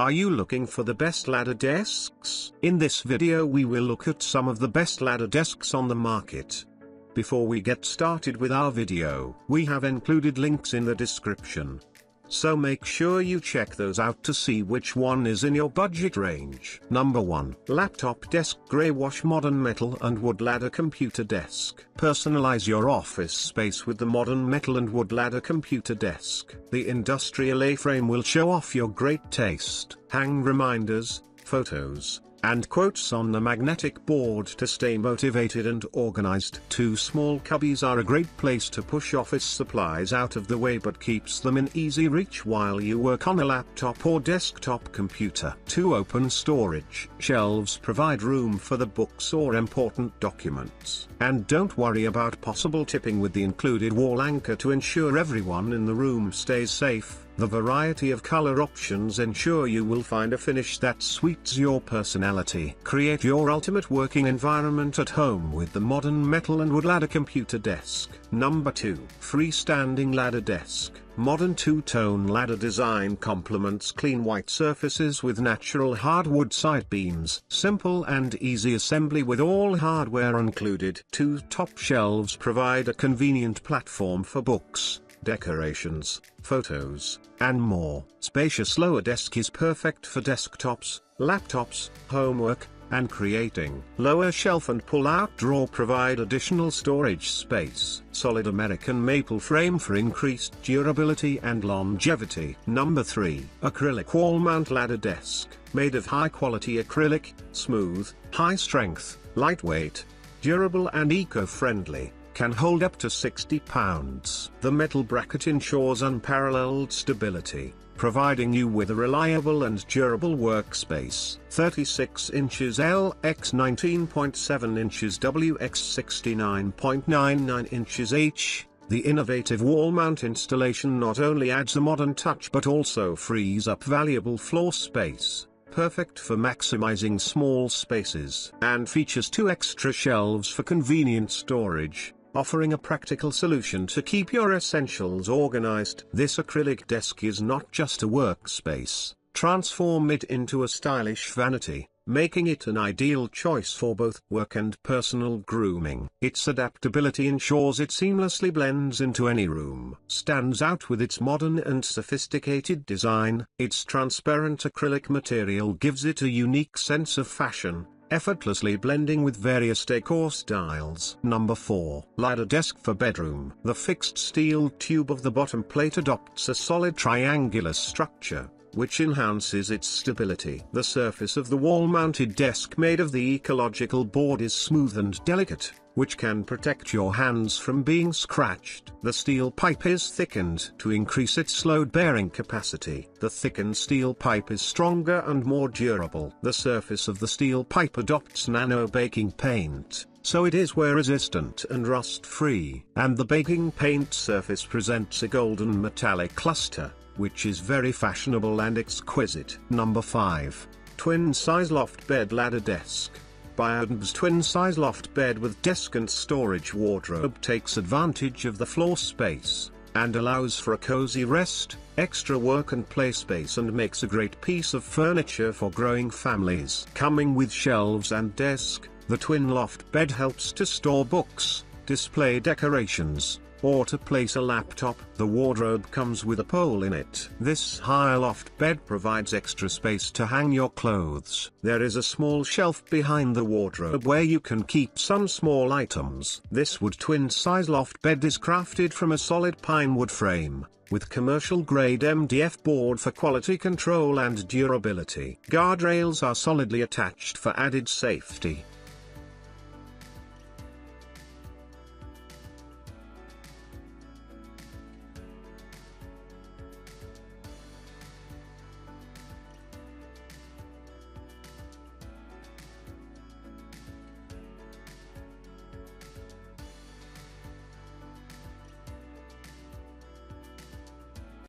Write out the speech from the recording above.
Are you looking for the best ladder desks? In this video we will look at some of the best ladder desks on the market. Before we get started with our video, we have included links in the description. So make sure you check those out to see which one is in your budget range. Number 1. Laptop Desk Grey Wash Modern Metal and Wood Ladder Computer Desk. Personalize your office space with the modern metal and wood ladder computer desk. The industrial A-frame will show off your great taste. Hang reminders, photos, and quotes on the magnetic board to stay motivated and organized. Two small cubbies are a great place to push office supplies out of the way but keeps them in easy reach while you work on a laptop or desktop computer. Two open storage shelves provide room for the books or important documents. And don't worry about possible tipping with the included wall anchor to ensure everyone in the room stays safe. The variety of color options ensure you will find a finish that suits your personality. Create your ultimate working environment at home with the modern metal and wood ladder computer desk. Number 2. Freestanding Ladder Desk. Modern two-tone ladder design complements clean white surfaces with natural hardwood side beams. Simple and easy assembly with all hardware included. Two top shelves provide a convenient platform for books, decorations, photos, and more. Spacious lower desk is perfect for desktops, laptops, homework, and creating. Lower shelf and pull-out drawer provide additional storage space. Solid American maple frame for increased durability and longevity. Number 3. Acrylic Wall Mount Ladder Desk. Made of high-quality acrylic, smooth, high-strength, lightweight, durable and eco-friendly. Can hold up to 60 pounds. The metal bracket ensures unparalleled stability, providing you with a reliable and durable workspace. 36 inches L x 19.7 inches W x 69.99 inches H. The innovative wall mount installation not only adds a modern touch but also frees up valuable floor space. Perfect for maximizing small spaces. And features 2 extra shelves for convenient storage, offering a practical solution to keep your essentials organized. This acrylic desk is not just a workspace. Transform it into a stylish vanity, making it an ideal choice for both work and personal grooming. Its adaptability ensures it seamlessly blends into any room. Stands out with its modern and sophisticated design. Its transparent acrylic material gives it a unique sense of fashion, effortlessly blending with various decor styles. Number 4. Ladder Desk for Bedroom. The fixed steel tube of the bottom plate adopts a solid triangular structure, which enhances its stability. The surface of the wall-mounted desk made of the ecological board is smooth and delicate, which can protect your hands from being scratched. The steel pipe is thickened to increase its load-bearing capacity. The thickened steel pipe is stronger and more durable. The surface of the steel pipe adopts nano baking paint, so it is wear-resistant and rust-free. And the baking paint surface presents a golden metallic luster, which is very fashionable and exquisite. Number 5. Twin-size loft bed ladder desk. Bioden's twin-size loft bed with desk and storage wardrobe takes advantage of the floor space, and allows for a cozy rest, extra work and play space, and makes a great piece of furniture for growing families. Coming with shelves and desk, the twin loft bed helps to store books, display decorations, or to place a laptop. The wardrobe comes with a pole in it. This high loft bed provides extra space to hang your clothes. There is a small shelf behind the wardrobe where you can keep some small items. This wood twin-size loft bed is crafted from a solid pine wood frame, with commercial-grade MDF board for quality control and durability. Guardrails are solidly attached for added safety.